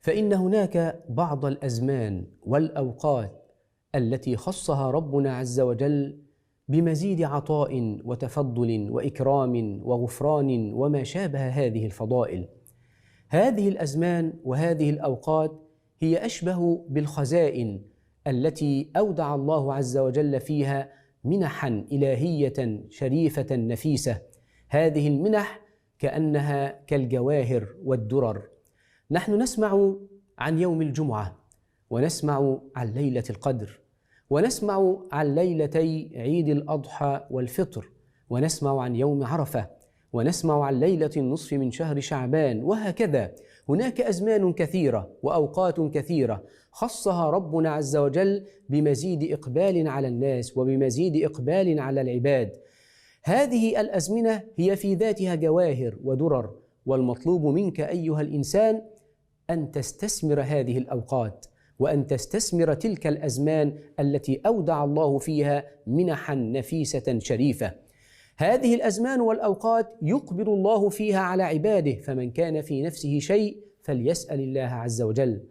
فإن هناك بعض الأزمان والأوقات التي خصها ربنا عز وجل بمزيد عطاء وتفضل وإكرام وغفران وما شابه هذه الفضائل. هذه الأزمان وهذه الأوقات هي أشبه بالخزائن التي أودع الله عز وجل فيها منحا إلهية شريفة نفيسة. هذه المنح كأنها كالجواهر والدرر. نحن نسمع عن يوم الجمعة، ونسمع عن ليلة القدر، ونسمع عن ليلتي عيد الأضحى والفطر، ونسمع عن يوم عرفة، ونسمع عن ليلة النصف من شهر شعبان، وهكذا. هناك أزمان كثيرة وأوقات كثيرة خصها ربنا عز وجل بمزيد إقبال على الناس وبمزيد إقبال على العباد. هذه الأزمنة هي في ذاتها جواهر ودرر، والمطلوب منك أيها الإنسان أن تستثمر هذه الأوقات، وأن تستثمر تلك الأزمان التي أودع الله فيها منحا نفيسة شريفة. هذه الأزمان والأوقات يقبل الله فيها على عباده، فمن كان في نفسه شيء فليسأل الله عز وجل.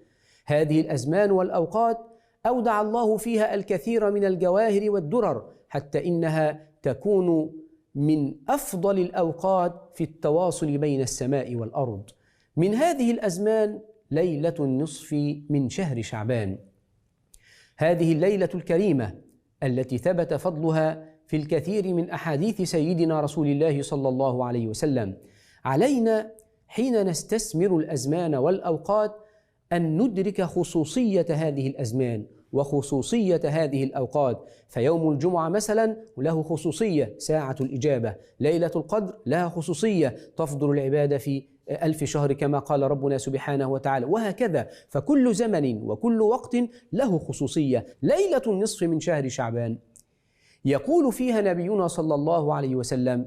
هذه الأزمان والأوقات أودع الله فيها الكثير من الجواهر والدرر، حتى إنها تكون من أفضل الأوقات في التواصل بين السماء والأرض. من هذه الأزمان ليلة النصف من شهر شعبان، هذه الليلة الكريمة التي ثبت فضلها في الكثير من أحاديث سيدنا رسول الله صلى الله عليه وسلم. علينا حين نستثمر الأزمان والأوقات أن ندرك خصوصية هذه الأزمان وخصوصية هذه الأوقات. فيوم الجمعة مثلا له خصوصية، ساعة الإجابة. ليلة القدر لها خصوصية، تفضل العبادة في 1000 شهر كما قال ربنا سبحانه وتعالى، وهكذا. فكل زمن وكل وقت له خصوصية. ليلة النصف من شهر شعبان يقول فيها نبينا صلى الله عليه وسلم: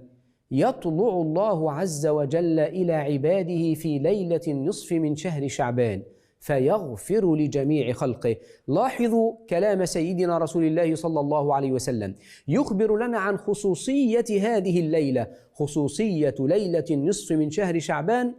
يطلع الله عز وجل إلى عباده في ليلة النصف من شهر شعبان فيغفر لجميع خلقه. لاحظوا كلام سيدنا رسول الله صلى الله عليه وسلم، يخبر لنا عن خصوصية هذه الليلة. خصوصية ليلة النصف من شهر شعبان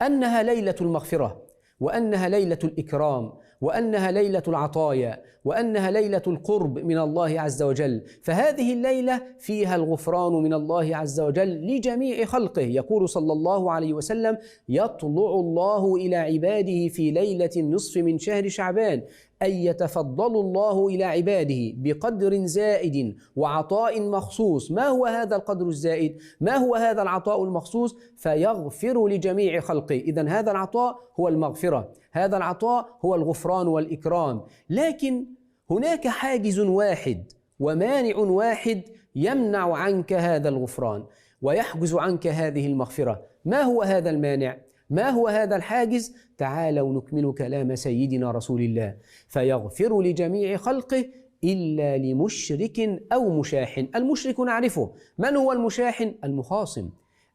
أنها ليلة المغفرة، وأنها ليلة الإكرام، وأنها ليلة العطايا، وأنها ليلة القرب من الله عز وجل. فهذه الليلة فيها الغفران من الله عز وجل لجميع خلقه. يقول صلى الله عليه وسلم: يطلع الله إلى عباده في ليلة النصف من شهر شعبان، أي يتفضل الله إلى عباده بقدر زائد وعطاء مخصوص. ما هو هذا القدر الزائد؟ ما هو هذا العطاء المخصوص؟ فيغفر لجميع خلقه. إذن هذا العطاء هو المغفرة، هذا العطاء هو الغفران والإكرام. لكن هناك حاجز واحد ومانع واحد يمنع عنك هذا الغفران ويحجز عنك هذه المغفرة. ما هو هذا المانع؟ ما هو هذا الحاجز؟ تعالوا نكمل كلام سيدنا رسول الله: فيغفر لجميع خلقه إلا لمشرك أو مشاح. المشرك نعرفه. من هو المشاح؟ المخاصم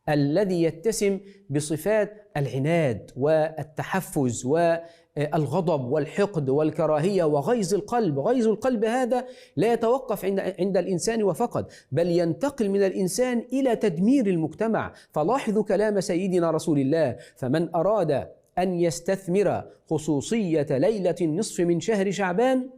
الذي يتسم بصفات العناد والتحفز والغضب والحقد والكراهية وغيظ القلب. غيظ القلب هذا لا يتوقف عند الإنسان وفقط، بل ينتقل من الإنسان إلى تدمير المجتمع. فلاحظوا كلام سيدنا رسول الله: فمن أراد أن يستثمر خصوصية ليلة النصف من شهر شعبان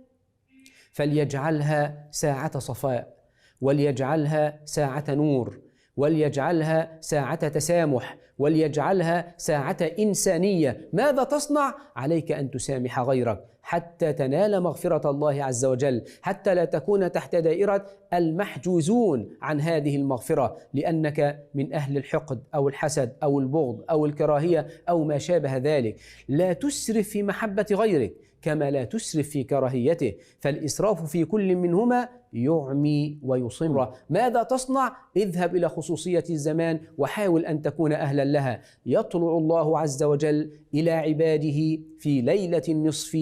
فليجعلها ساعة صفاء، وليجعلها ساعة نور، وليجعلها ساعة تسامح، وليجعلها ساعة إنسانية. ماذا تصنع؟ عليك أن تسامح غيرك حتى تنال مغفرة الله عز وجل، حتى لا تكون تحت دائرة المحجوزون عن هذه المغفرة لأنك من أهل الحقد أو الحسد أو البغض أو الكراهية أو ما شابه ذلك. لا تسرف في محبة غيرك كما لا تسرف في كراهيته، فالإسراف في كل منهما يعمي ويصم. ماذا تصنع؟ اذهب إلى خصوصية الزمان وحاول أن تكون أهلا لها. يطلع الله عز وجل إلى عباده في ليلة النصف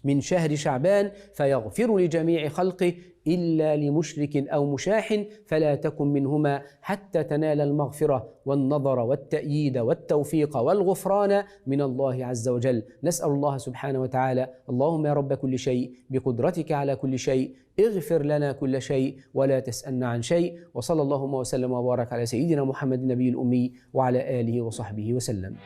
من شهر شعبان فيغفر لجميع خلقه إلا لمشرك أو مشاح فلا تكن منهما حتى تنال المغفرة والنظر والتأييد والتوفيق والغفران من الله عز وجل. نسأل الله سبحانه وتعالى: اللهم يا رب كل شيء بقدرتك على كل شيء اغفر لنا كل شيء ولا تسألنا عن شيء. وصلى اللهم وسلم وبارك على سيدنا محمد النبي الأمي وعلى آله وصحبه وسلم.